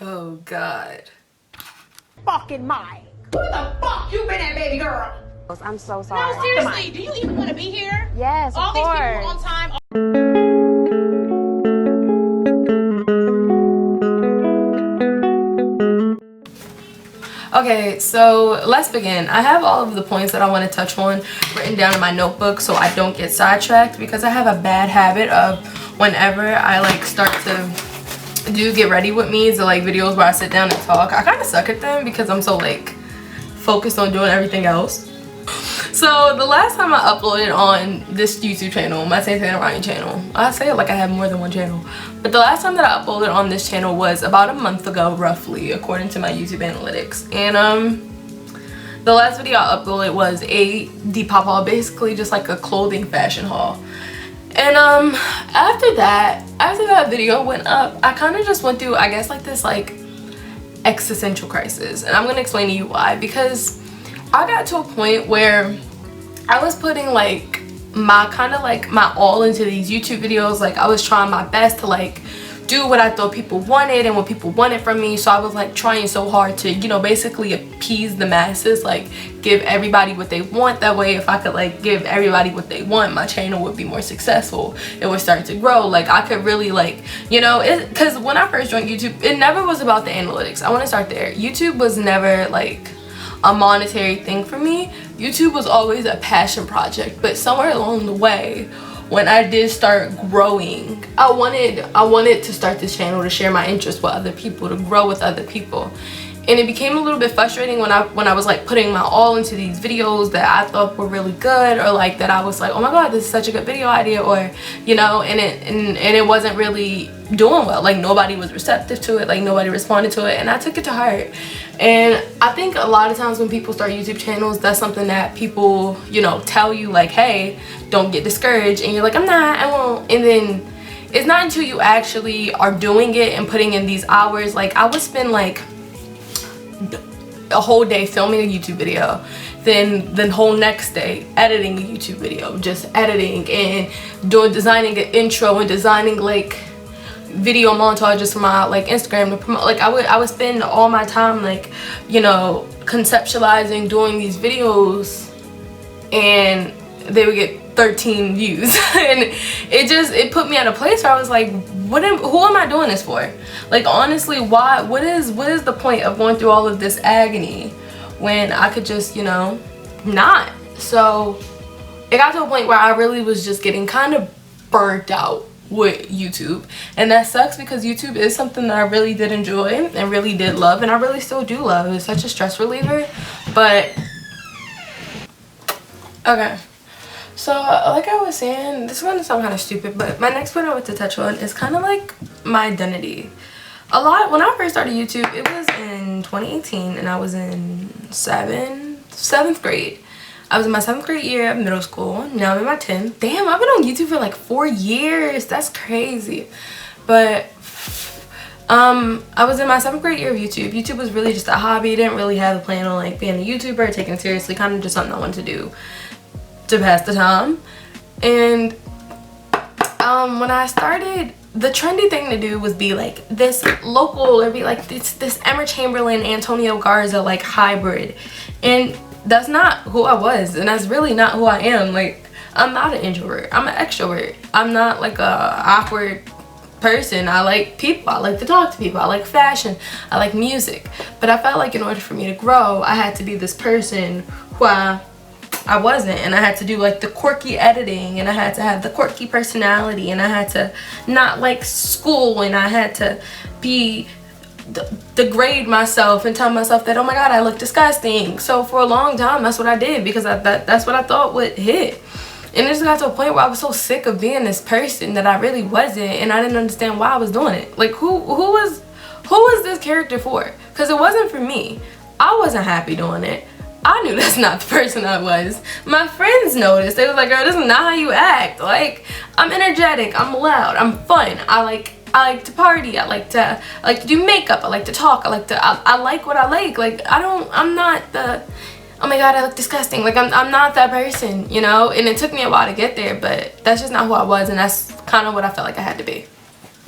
Oh God. Fucking Mike. Who the fuck you been at, baby girl? I'm so sorry. No, seriously, do you even want to be here? Yes, of all course. these people on time. Okay, so let's begin. I have all of the points that I want to touch on written down in my notebook so I don't get sidetracked, because I have a bad habit of whenever I like start to get ready with me to like videos where I sit down and talk, I kind of suck at them because I'm so like focused on doing everything else. So the last time I uploaded on this YouTube channel, my Santana Ryan channel, I say it like I have more than one channel, but the last time that I uploaded on this channel was about a month ago roughly, according to my YouTube analytics. And the last video I uploaded was a Depop haul, basically just like a clothing fashion haul. And after that video went up, I kind of just went through, I guess, like this like existential crisis, and I'm gonna explain to you why. Because I got to a point where I was putting like my all into these YouTube videos. Like I was trying my best to like do what I thought people wanted and what people wanted from me. So I was like trying so hard to, you know, basically appease the masses, like give everybody what they want. That way, if I could like give everybody what they want, my channel would be more successful. It would start to grow. Like I could really like, you know, because when I first joined YouTube, it never was about the analytics. I want to start there. YouTube was never like a monetary thing for me. YouTube was always a passion project, but somewhere along the way, when I did start growing, I wanted to start this channel to share my interests with other people, to grow with other people. And it became a little bit frustrating when I was like putting my all into these videos that I thought were really good, or like that I was like, oh my god, this is such a good video idea, or you know, and it wasn't really doing well. Like nobody was receptive to it, like nobody responded to it, and I took it to heart. And I think a lot of times when people start YouTube channels, that's something that people, you know, tell you like, hey, don't get discouraged, and you're like, I won't. And then it's not until you actually are doing it and putting in these hours. Like I would spend like a whole day filming a YouTube video, then the whole next day editing a YouTube video, just editing and designing an intro and designing like video montages for my like Instagram to promote. Like I would spend all my time like, you know, conceptualizing, doing these videos, and they would get 13 views. And it put me at a place where I was like, who am I doing this for? Like honestly, why? What is the point of going through all of this agony when I could just, you know, not? So it got to a point where I really was just getting kind of burnt out with YouTube, and that sucks because YouTube is something that I really did enjoy and really did love, and I really still do love. It's such a stress reliever. But okay, so like I was saying, this is gonna sound kind of stupid, but my next point I want to touch on is kind of like my identity. A lot when I first started YouTube, it was in 2018, and I was in seventh grade. I was in my 7th grade year of middle school. Now I'm in my 10th. Damn, I've been on YouTube for like 4 years. That's crazy. But I was in my 7th grade year of YouTube. YouTube was really just a hobby. Didn't really have a plan on like being a YouTuber, taking it seriously. Kind of just something I wanted to do to pass the time. And when I started, the trendy thing to do was be like this local, or be like this Emma Chamberlain, Antonio Garza like hybrid. And that's not who I was, and that's really not who I am. Like I'm not an introvert, I'm an extrovert. I'm not like a awkward person. I like people, I like to talk to people, I like fashion, I like music. But I felt like in order for me to grow, I had to be this person who I wasn't, and I had to do like the quirky editing, and I had to have the quirky personality, and I had to not like school, and I had to be degrade myself and tell myself that, oh my god, I look disgusting. So for a long time, that's what I did, because that's what I thought would hit. And it just got to a point where I was so sick of being this person that I really wasn't, and I didn't understand why I was doing it. Like who was this character for? Because it wasn't for me. I wasn't happy doing it. I knew that's not the person I was. My friends noticed. They was like, girl, this is not how you act. Like, I'm energetic, I'm loud, I'm fun, I like to party, I like to do makeup, I like to talk, I like what I like. Like I'm not the, oh my god, I look disgusting. Like I'm not that person, you know? And it took me a while to get there, but that's just not who I was, and that's kind of what I felt like I had to be.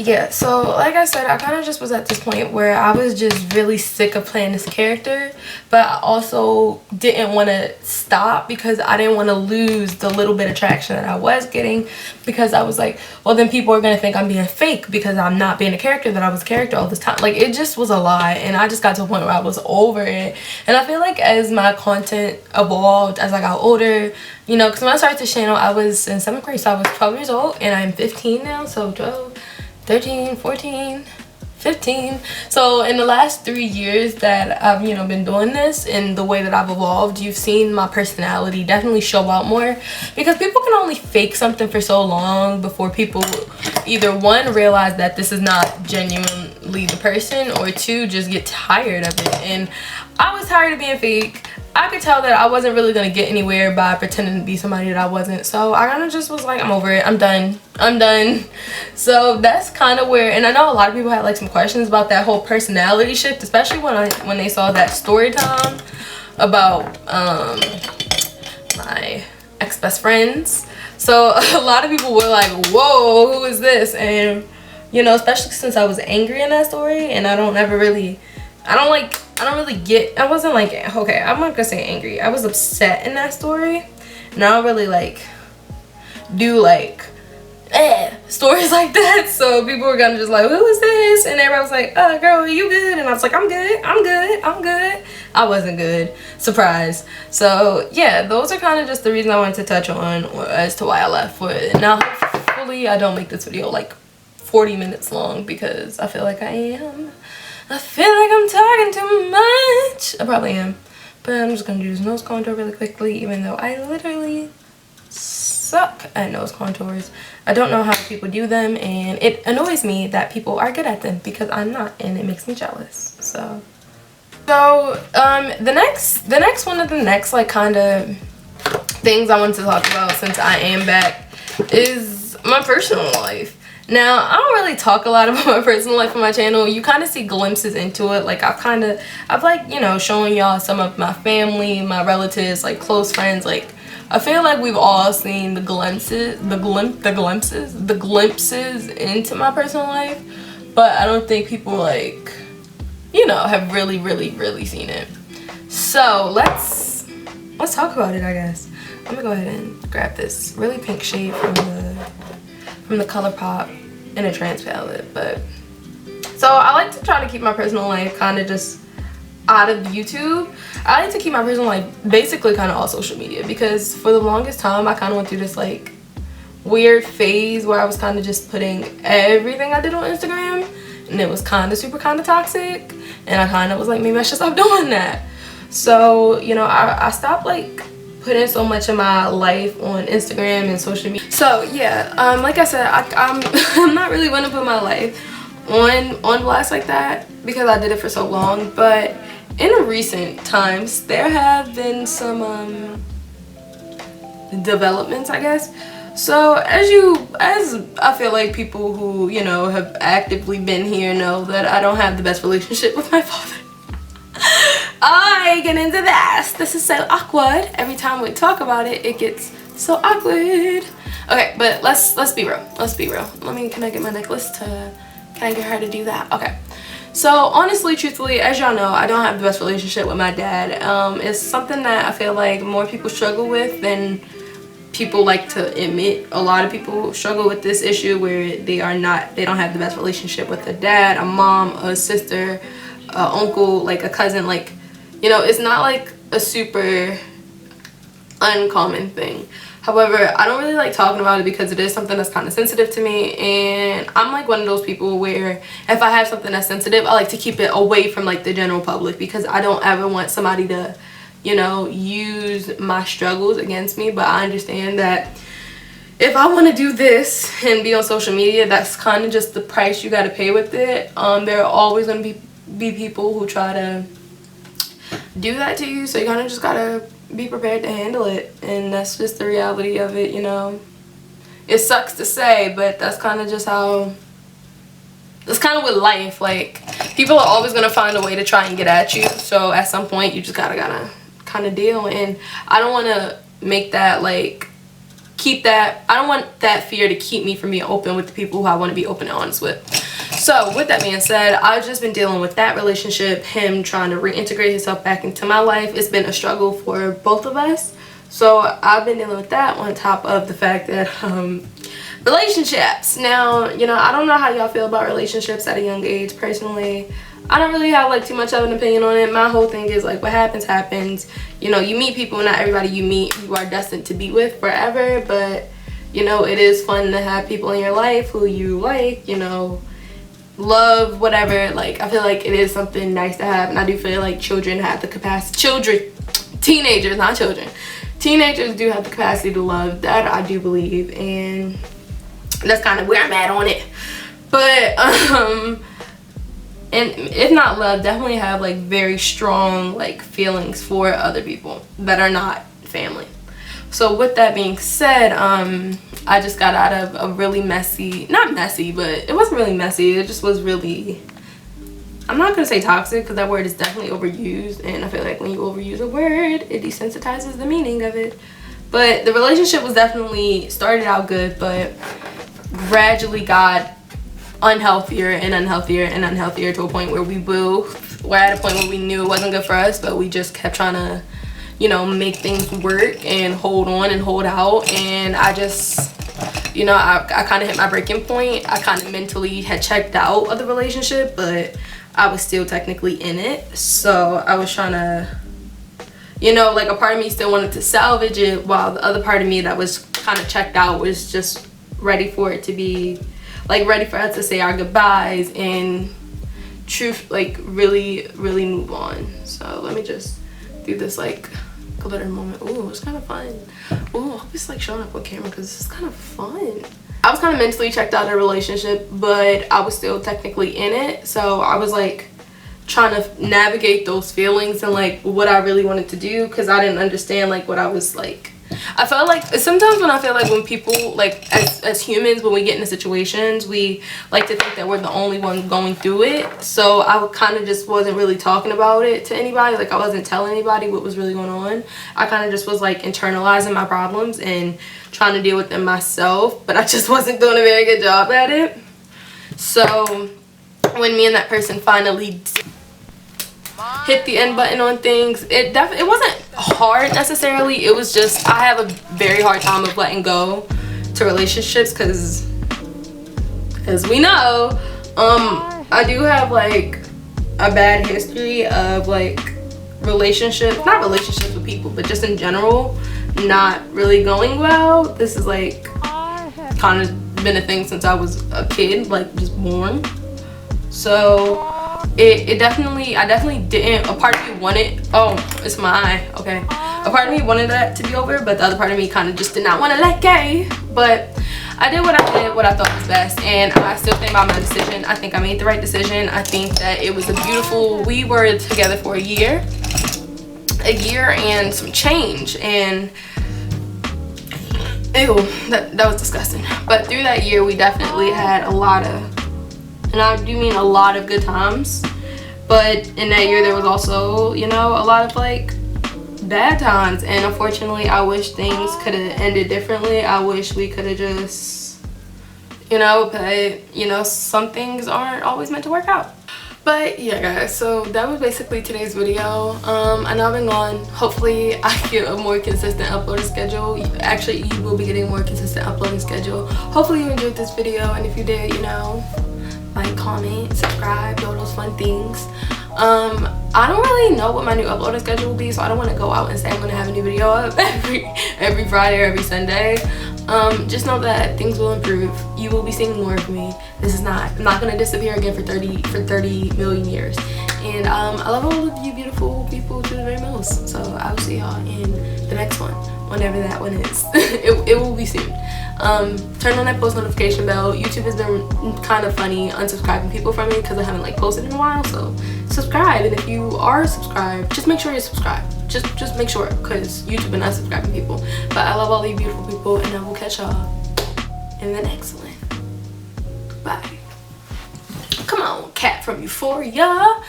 Yeah, so like I said, I kind of just was at this point where I was just really sick of playing this character, but I also didn't want to stop because I didn't want to lose the little bit of traction that I was getting, because I was like, well, then people are going to think I'm being fake because I'm not being a character that I was a character all this time. Like, it just was a lie, and I just got to a point where I was over it. And I feel like as my content evolved, as I got older, you know, because when I started this channel, I was in 7th grade, so I was 12 years old, and I'm 15 now, so 12, 13, 14, 15. So in the last 3 years that I've, you know, been doing this, and the way that I've evolved, you've seen my personality definitely show out more, because people can only fake something for so long before people either, one, realize that this is not genuinely the person, or two, just get tired of it. And I was tired of being fake. I could tell that I wasn't really gonna get anywhere by pretending to be somebody that I wasn't, so I kind of just was like, I'm over it, I'm done. So that's kind of where, and I know a lot of people had like some questions about that whole personality shift, especially when they saw that story time about my ex-best friends. So a lot of people were like, whoa, who is this? And you know, especially since I was angry in that story, and I wasn't like, okay, I'm not gonna say angry, I was upset in that story, and I don't really like do like stories like that. So people were gonna just like, who is this? And everybody was like, oh girl, are you good? And I was like, I'm good. I wasn't good. Surprise. So yeah, those are kind of just the reason I wanted to touch on as to why I left for it. Now hopefully I don't make this video like 40 minutes long, because I feel like I'm talking too much. I probably am, but I'm just gonna do this nose contour really quickly, even though I literally suck at nose contours. I don't know how people do them, and it annoys me that people are good at them, because I'm not, and it makes me jealous. So the next one of the next like kind of things I wanted to talk about, since I am back, is my personal life. Now, I don't really talk a lot about my personal life on my channel. You kind of see glimpses into it. Like, I've like, you know, showing y'all some of my family, my relatives, like close friends. Like, I feel like we've all seen the glimpses into my personal life. But I don't think people, like, you know, have really seen it. So let's talk about it, I guess. I'm gonna go ahead and grab this really pink shade from the ColourPop in a trans palette. But so I like to try to keep my personal life kind of just out of YouTube. I like to keep my personal life basically kind of all social media, because for the longest time I kind of went through this like weird phase where I was kind of just putting everything I did on Instagram, and it was kind of super toxic, and I kind of was like, maybe I should stop doing that. So, you know, I stopped like putting so much of my life on Instagram and social media. So yeah, like I said, I'm not really going to put my life on blast like that, because I did it for so long. But in recent times, there have been some developments, I guess. So as I feel like people who, you know, have actively been here know that I don't have the best relationship with my father. I get into this. This is so awkward. Every time we talk about it, it gets so awkward. Okay, but let's be real. Let's be real. Can I get my necklace to, can I get her to do that? Okay. So honestly, truthfully, as y'all know, I don't have the best relationship with my dad. It's something that I feel like more people struggle with than people like to admit. A lot of people struggle with this issue where they don't have the best relationship with a dad, a mom, a sister, a uncle, like a cousin. Like, you know, it's not like a super uncommon thing. However, I don't really like talking about it because it is something that's kind of sensitive to me, and I'm like one of those people where if I have something that's sensitive, I like to keep it away from like the general public, because I don't ever want somebody to, you know, use my struggles against me. But I understand that if I want to do this and be on social media, that's kind of just the price you got to pay with it. There are always going to be people who try to do that to you, so you kind of just gotta be prepared to handle it, and that's just the reality of it, you know. It sucks to say, but that's kind of just how, that's kind of with life. Like, people are always gonna find a way to try and get at you, so at some point you just gotta kind of deal. And I don't want to make that like keep that, I don't want that fear to keep me from being open with the people who I want to be open and honest with. So with that being said, I've just been dealing with that relationship, him trying to reintegrate himself back into my life. It's been a struggle for both of us. So I've been dealing with that on top of the fact that relationships. Now, you know, I don't know how y'all feel about relationships at a young age. Personally, I don't really have like too much of an opinion on it. My whole thing is like, what happens happens. You know, you meet people, not everybody you meet you are destined to be with forever, but you know, it is fun to have people in your life who you like, you know, love, whatever. Like, I feel like it is something nice to have, and I do feel like children have the capacity, teenagers, not children, teenagers do have the capacity to love. That I do believe, and that's kind of where I'm at on it. But and if not love, definitely have like very strong like feelings for other people that are not family. So with that being said, I just got out of a really messy, not messy, but it wasn't really messy, it just was really, I'm not gonna say toxic because that word is definitely overused, and I feel like when you overuse a word, it desensitizes the meaning of it. But the relationship was definitely, started out good, but gradually got unhealthier and unhealthier and unhealthier to a point where we're at a point where we knew it wasn't good for us, but we just kept trying to, you know, make things work and hold on and hold out. And I just, you know, I kind of hit my breaking point. I kind of mentally had checked out of the relationship, but I was still technically in it. So I was trying to, you know, like a part of me still wanted to salvage it, while the other part of me that was kind of checked out was just ready for it to be, like, ready for us to say our goodbyes and truth, like, really move on. So let me just do this like glitter moment. Ooh, it's kind of fun. Ooh, I hope it's like showing up on camera because this is kind of fun. I was kind of mentally checked out of the relationship, but I was still technically in it. So I was like trying to navigate those feelings and like what I really wanted to do, because I didn't understand like what I was like. I felt like sometimes when I feel like when people, like as humans, when we get into situations, we like to think that we're the only one going through it. So I kind of just wasn't really talking about it to anybody. Like I wasn't telling anybody what was really going on. I kind of just was like internalizing my problems and trying to deal with them myself, but I just wasn't doing a very good job at it. So when me and that person finally hit the end button on things, it wasn't hard necessarily. It was just, I have a very hard time of letting go to relationships, because as we know, I do have like a bad history of like relationships, not relationships with people, but just in general not really going well. This is like kind of been a thing since I was a kid, like just born. So I definitely didn't, a part of me wanted, oh, it's my eye, okay. A part of me wanted that to be over, but the other part of me kind of just did not want to let go. But I did what I thought was best, and I still stand by my decision. I think I made the right decision. I think that it was a beautiful, we were together for a year and some change, and ew, that was disgusting. But through that year, we definitely had a lot of, and I do mean a lot of good times, but in that year there was also, you know, a lot of like bad times, and unfortunately I wish things could have ended differently. I wish we could have just, you know, but you know, some things aren't always meant to work out. But yeah guys, so that was basically today's video. I know I've been gone. Hopefully I get a more consistent uploading schedule. Actually, you will be getting a more consistent uploading schedule. Hopefully you enjoyed this video, and if you did, you know, like, comment, subscribe, do all those fun things. I don't really know what my new uploading schedule will be, so I don't want to go out and say I'm going to have a new video up every Friday or every Sunday. Just know that things will improve. You will be seeing more of me. I'm not going to disappear again for 30 million years. And I love all of you beautiful people to the very most. So I will see y'all in the next one, whenever that one is. it will be soon. Turn on that post notification bell. YouTube has been kind of funny unsubscribing people from me because I haven't like posted in a while. So subscribe, and if you are subscribed, just make sure you're subscribed. Just make sure, because YouTube been unsubscribing people. But I love all you beautiful people, and I will catch y'all in the next one. Bye. Come on, cat from Euphoria.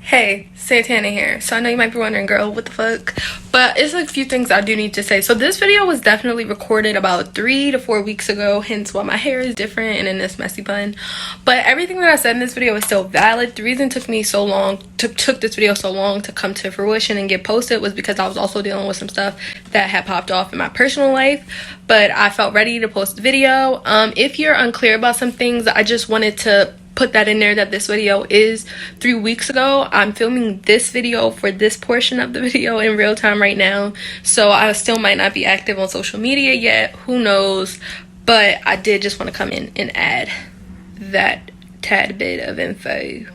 Hey, Santana here. So I know you might be wondering, girl, what the fuck? But it's like a few things I do need to say. So this video was definitely recorded about 3 to 4 weeks ago, hence why my hair is different and in this messy bun. But everything that I said in this video is still valid. The reason it took me so long took this video so long to come to fruition and get posted was because I was also dealing with some stuff that had popped off in my personal life. But I felt ready to post the video. If you're unclear about some things, I just wanted to put that in there that this video is 3 weeks ago. I'm filming this video for this portion of the video in real time right now, so I still might not be active on social media yet, who knows, but I did just want to come in and add that tad bit of info.